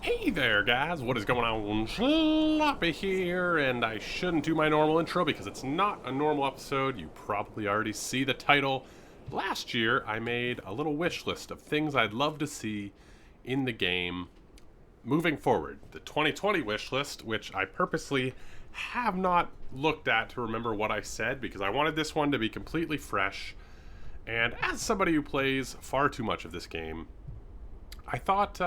Hey there, guys. What is going on? Sloppy here, and I shouldn't do my normal intro because it's not a normal episode. You probably already see the title. Last year, I made a little wish list of things I'd love to see in the game moving forward. The 2020 wish list, which I purposely have not looked at to remember what I said because I wanted this one to be completely fresh. And as somebody who plays far too much of this game, I thought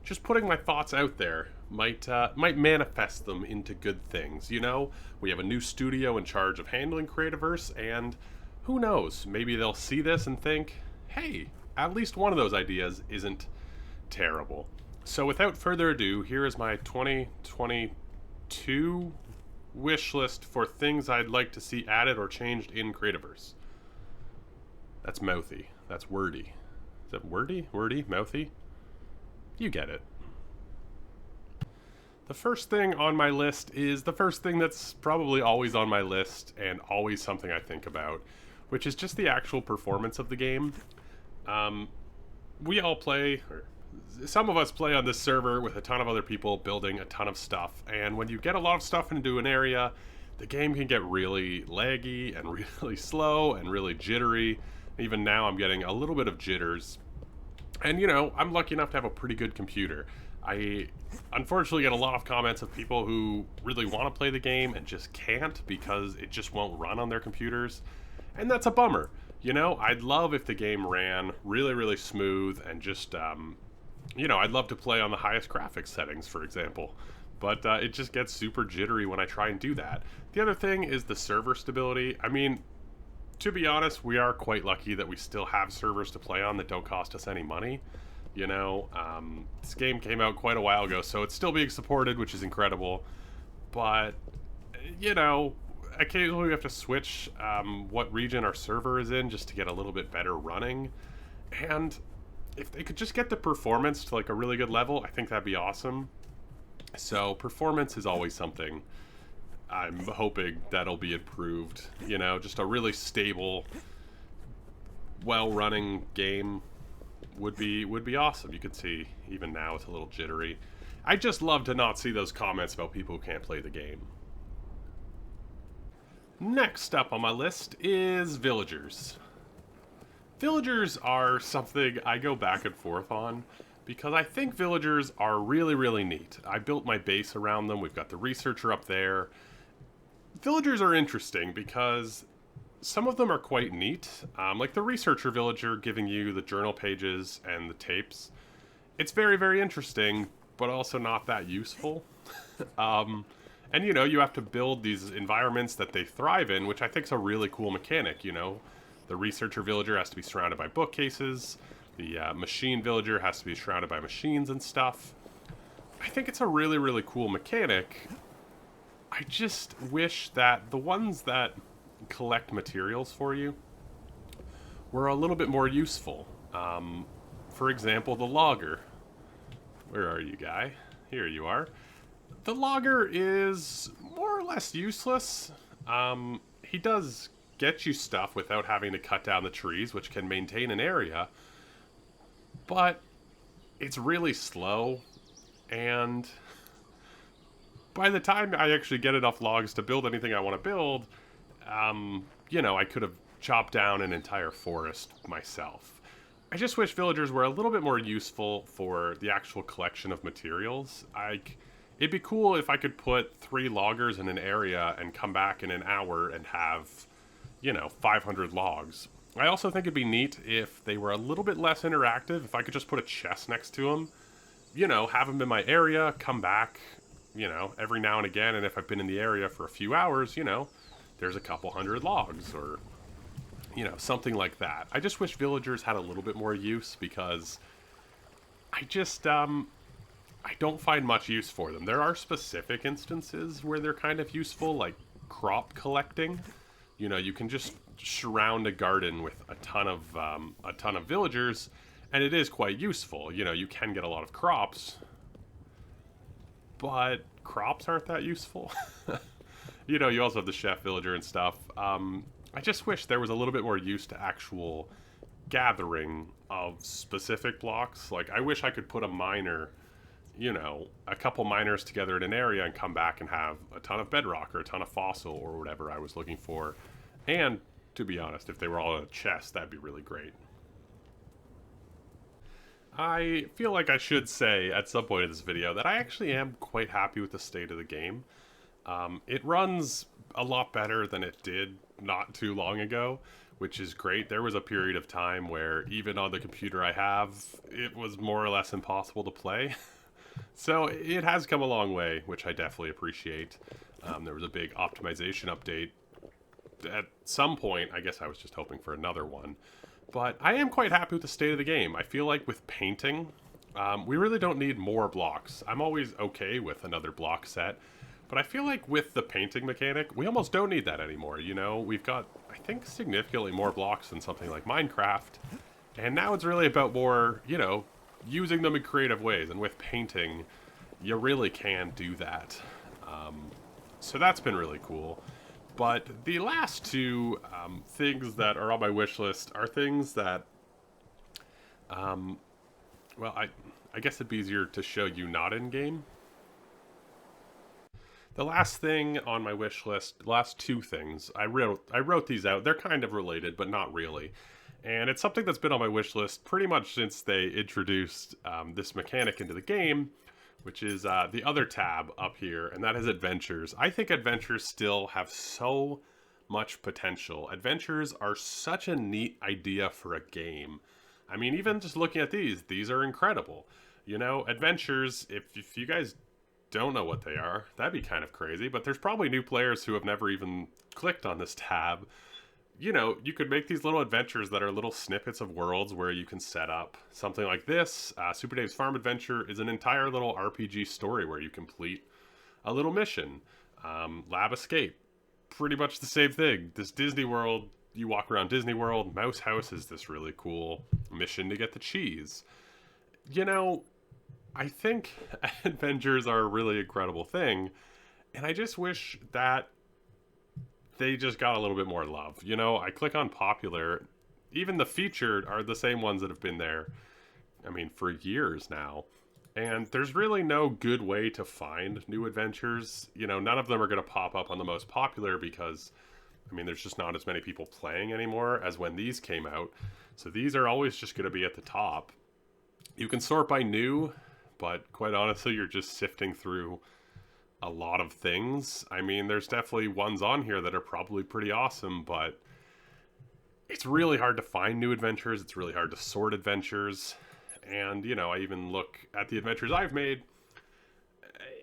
just putting my thoughts out there might manifest them into good things. You know, we have a new studio in charge of handling Creativerse, and who knows? Maybe they'll see this and think, "Hey, at least one of those ideas isn't terrible." So, without further ado, here is my 2022 wish list for things I'd like to see added or changed in Creativerse. That's mouthy. That's wordy. Is that wordy? Wordy? Mouthy? You get it. The first thing on my list is the first thing that's probably always on my list and always something I think about, which is just the actual performance of the game. We all play, or some of us play on this server with a ton of other people building a ton of stuff, and when you get a lot of stuff into an area, the game can get really laggy and really slow and really jittery. Even now I'm getting a little bit of jitters. And you know, I'm lucky enough to have a pretty good computer. I unfortunately get a lot of comments of people who really want to play the game and just can't because it just won't run on their computers. And that's a bummer. You know, I'd love if the game ran really, really smooth and just, you know, I'd love to play on the highest graphics settings, for example. But it just gets super jittery when I try and do that. The other thing is the server stability. I mean, to be honest, we are quite lucky that we still have servers to play on that don't cost us any money. You know, this game came out quite a while ago, so it's still being supported, which is incredible. But, you know, occasionally we have to switch what region our server is in just to get a little bit better running. And if they could just get the performance to like a really good level, I think that'd be awesome. So performance is always something I'm hoping that'll be improved. You know, just a really stable, well-running game would be awesome. You could see even now it's a little jittery. I just love to not see those comments about people who can't play the game. Next up on my list is villagers. Villagers are something I go back and forth on because I think villagers are really, really neat. I built my base around them. We've got the researcher up there. Villagers are interesting because some of them are quite neat. Like the researcher villager giving you the journal pages and the tapes. It's very, very interesting, but also not that useful. And you know, you have to build these environments that they thrive in, which I think is a really cool mechanic, you know. The researcher villager has to be surrounded by bookcases. The machine villager has to be surrounded by machines and stuff. I think it's a really, really cool mechanic. I just wish that the ones that collect materials for you were a little bit more useful. For example, the logger. Where are you, guy? Here you are. The logger is more or less useless. He does get you stuff without having to cut down the trees, which can maintain an area, but it's really slow, and by the time I actually get enough logs to build anything I want to build, you know, I could have chopped down an entire forest myself. I just wish villagers were a little bit more useful for the actual collection of materials. It'd be cool if I could put 3 loggers in an area and come back in an hour and have, you know, 500 logs. I also think it'd be neat if they were a little bit less interactive, if I could just put a chest next to them, you know, have them in my area, come back, you know, every now and again, and if I've been in the area for a few hours, you know, there's a couple hundred logs, or, you know, something like that. I just wish villagers had a little bit more use, because I just, I don't find much use for them. There are specific instances where they're kind of useful, like crop collecting. You know, you can just surround a garden with a ton of villagers, and it is quite useful. You know, you can get a lot of crops, but crops aren't that useful. You know, you also have the chef villager and stuff. I just wish there was a little bit more use to actual gathering of specific blocks. Like, I wish I could put a miner you know, a couple miners together in an area and come back and have a ton of bedrock or a ton of fossil or whatever I was looking for. And to be honest, if they were all in a chest, that'd be really great. I feel like I should say at some point in this video that I actually am quite happy with the state of the game. It runs a lot better than it did not too long ago, which is great. There was a period of time where even on the computer I have, it was more or less impossible to play. So it has come a long way, which I definitely appreciate. There was a big optimization update at some point. I guess I was just hoping for another one. But I am quite happy with the state of the game. I feel like with painting, we really don't need more blocks. I'm always okay with another block set. But I feel like with the painting mechanic, we almost don't need that anymore, you know? We've got, I think, significantly more blocks than something like Minecraft. And now it's really about more, you know, using them in creative ways. And with painting, you really can do that. So that's been really cool. But the last two things that are on my wish list are things that, well, I guess it'd be easier to show you not in-game. The last thing on my wish list, the last two things, I wrote these out. They're kind of related, but not really. And it's something that's been on my wish list pretty much since they introduced this mechanic into the game, which is the other tab up here, and that is adventures. I think adventures still have so much potential. Adventures are such a neat idea for a game. I mean, even just looking at these are incredible. You know, adventures, if you guys don't know what they are, that'd be kind of crazy, but there's probably new players who have never even clicked on this tab. You know, you could make these little adventures that are little snippets of worlds where you can set up something like this. Super Dave's Farm Adventure is an entire little RPG story where you complete a little mission. Lab Escape, pretty much the same thing. This Disney World, you walk around Disney World. Mouse House is this really cool mission to get the cheese. You know, I think adventures are a really incredible thing, and I just wish that they just got a little bit more love. You know, I click on popular, even the featured are the same ones that have been there, I mean, for years now. And there's really no good way to find new adventures. You know, none of them are going to pop up on the most popular because, I mean, there's just not as many people playing anymore as when these came out. So these are always just going to be at the top. You can sort by new, but quite honestly, you're just sifting through a lot of things. I mean, there's definitely ones on here that are probably pretty awesome, but it's really hard to find new adventures. It's really hard to sort adventures. And, you know, I even look at the adventures I've made.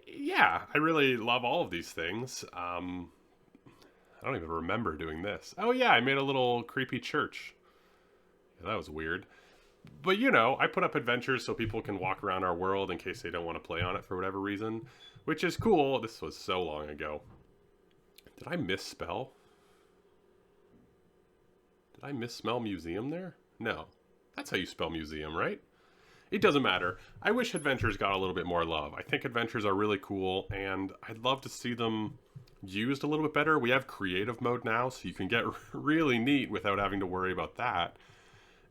Yeah, I really love all of these things. I don't even remember doing this. Oh yeah, I made a little creepy church. Yeah, that was weird. But, you know, I put up adventures so people can walk around our world in case they don't want to play on it for whatever reason, which is cool. This was so long ago. Did I misspell? Did I misspell museum there? No. That's how you spell museum, right? It doesn't matter. I wish adventures got a little bit more love. I think adventures are really cool, and I'd love to see them used a little bit better. We have creative mode now, so you can get really neat without having to worry about that.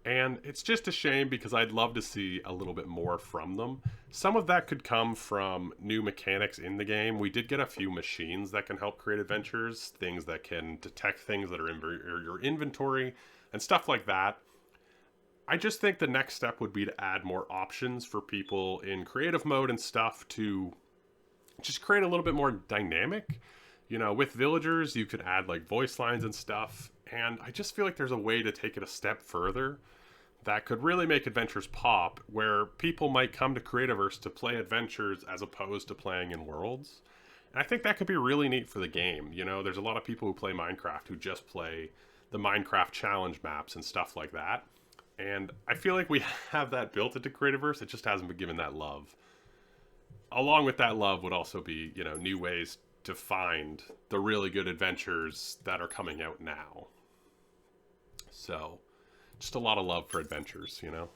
And it's just a shame because I'd love to see a little bit more from them. Some of that could come from new mechanics in the game. We did get a few machines that can help create adventures, things that can detect things that are in your inventory and stuff like that. I just think the next step would be to add more options for people in creative mode and stuff to just create a little bit more dynamic. You know, with villagers, you could add like voice lines and stuff. And I just feel like there's a way to take it a step further that could really make adventures pop, where people might come to Creativerse to play adventures as opposed to playing in worlds. And I think that could be really neat for the game. You know, there's a lot of people who play Minecraft who just play the Minecraft challenge maps and stuff like that. And I feel like we have that built into Creativerse. It just hasn't been given that love. Along with that love would also be, you know, new ways to find the really good adventures that are coming out now. So, just a lot of love for adventures, you know?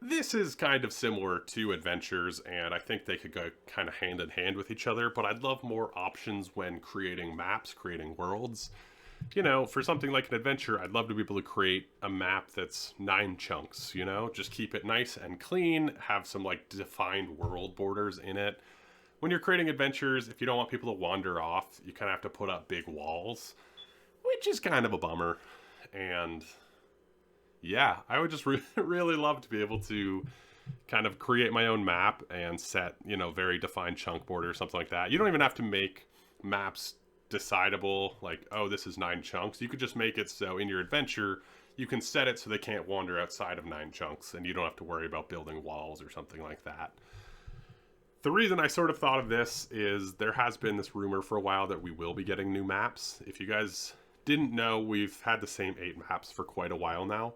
This is kind of similar to adventures, and I think they could go kind of hand in hand with each other, but I'd love more options when creating maps, creating worlds. you know, for something like an adventure, I'd love to be able to create a map that's 9 chunks, you know? Just keep it nice and clean, have some like defined world borders in it. When you're creating adventures, if you don't want people to wander off, you kind of have to put up big walls, which is kind of a bummer. And yeah, I would just really love to be able to kind of create my own map and set, you know, very defined chunk border or something like that. You don't even have to make maps decidable, like, oh, this is 9 chunks. You could just make it so in your adventure, you can set it so they can't wander outside of 9 chunks and you don't have to worry about building walls or something like that. The reason I sort of thought of this is there has been this rumor for a while that we will be getting new maps. If you guys didn't know, we've had the same 8 maps for quite a while now.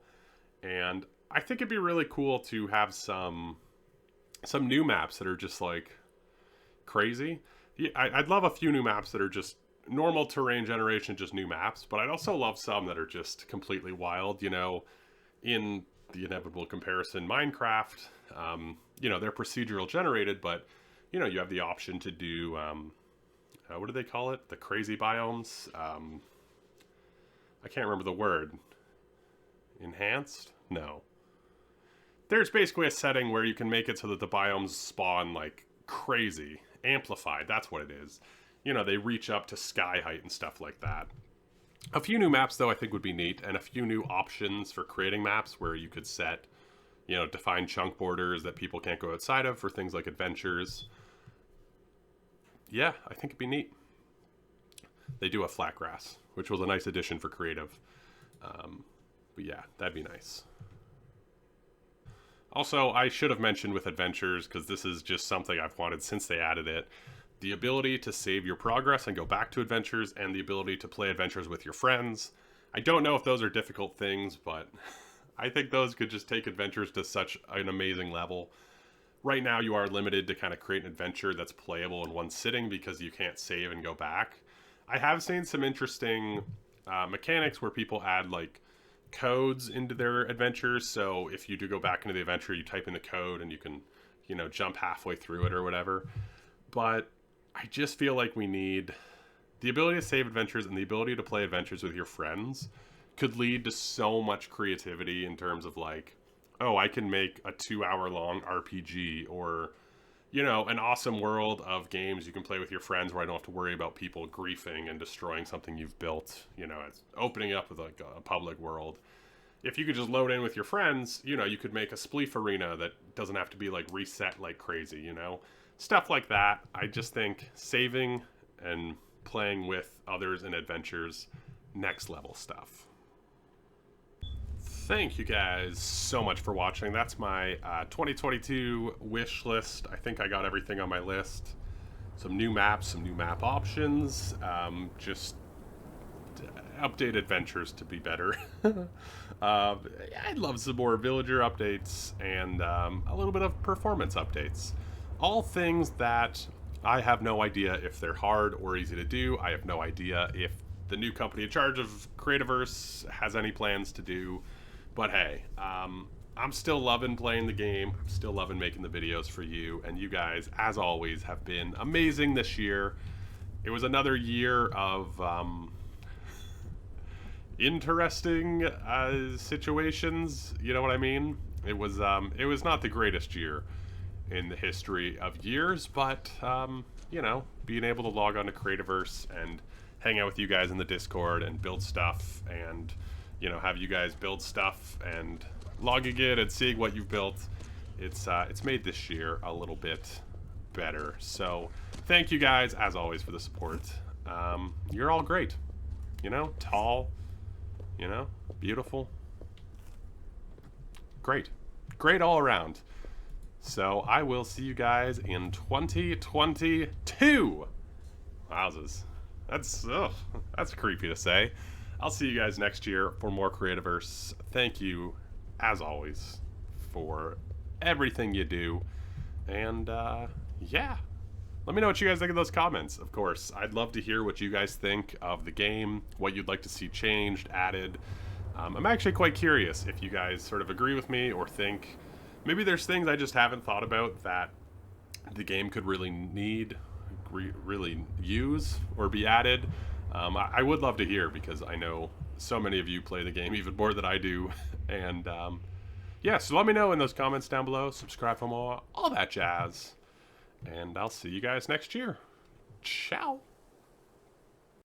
And I think it'd be really cool to have some new maps that are just like crazy. Yeah, I'd love a few new maps that are just normal terrain generation, just new maps. But I'd also love some that are just completely wild. You know, in the inevitable comparison, Minecraft, you know, they're procedural generated, but you know, you have the option to do what do they call it? The crazy biomes. I can't remember the word. Enhanced? No. There's basically a setting where you can make it so that the biomes spawn like crazy, amplified. That's what it is. You know, they reach up to sky height and stuff like that. A few new maps, though, I think would be neat, and a few new options for creating maps where you could set, you know, defined chunk borders that people can't go outside of for things like adventures. Yeah, I think it'd be neat. They do a flat grass, which was a nice addition for creative. But yeah, that'd be nice. Also, I should have mentioned with adventures, because this is just something I've wanted since they added it, the ability to save your progress and go back to adventures, and the ability to play adventures with your friends. I don't know if those are difficult things, but I think those could just take adventures to such an amazing level. Right now, you are limited to kind of create an adventure that's playable in one sitting because you can't save and go back. I have seen some interesting mechanics where people add like codes into their adventures. So if you do go back into the adventure, you type in the code and you can, you know, jump halfway through it or whatever. But I just feel like we need the ability to save adventures, and the ability to play adventures with your friends could lead to so much creativity in terms of like, oh, I can make a 2-hour long RPG, or, you know, an awesome world of games you can play with your friends where I don't have to worry about people griefing and destroying something you've built. You know, it's opening up with like a public world. If you could just load in with your friends, you know, you could make a spleef arena that doesn't have to be like reset like crazy, you know? Stuff like that. I just think saving and playing with others in adventures, next level stuff. Thank you guys so much for watching. That's my 2022 wish list. I think I got everything on my list. Some new maps, some new map options, just update adventures to be better. I'd love some more villager updates and a little bit of performance updates. All things that I have no idea if they're hard or easy to do. I have no idea if the new company in charge of Creativerse has any plans to do. But hey, I'm still loving playing the game. I'm still loving making the videos for you. And you guys, as always, have been amazing this year. It was another year of interesting situations. You know what I mean? It was not the greatest year in the history of years, but you know, being able to log on to Creativerse and hang out with you guys in the Discord and build stuff, and you know, have you guys build stuff and logging it and seeing what you've built, it's made this year a little bit better. So thank you guys as always for the support. You're all great, you know, tall, you know, beautiful, great all around. So I will see you guys in 2022. Wowzers. That's creepy to say. I'll see you guys next year for more Creativerse. Thank you, as always, for everything you do. And, yeah. Let me know what you guys think of those comments, of course. I'd love to hear what you guys think of the game, what you'd like to see changed, added. I'm actually quite curious if you guys sort of agree with me or think maybe there's things I just haven't thought about that the game could really use or be added. I would love to hear, because I know so many of you play the game even more than I do. And yeah, so let me know in those comments down below. Subscribe for more, all that jazz. And I'll see you guys next year. Ciao.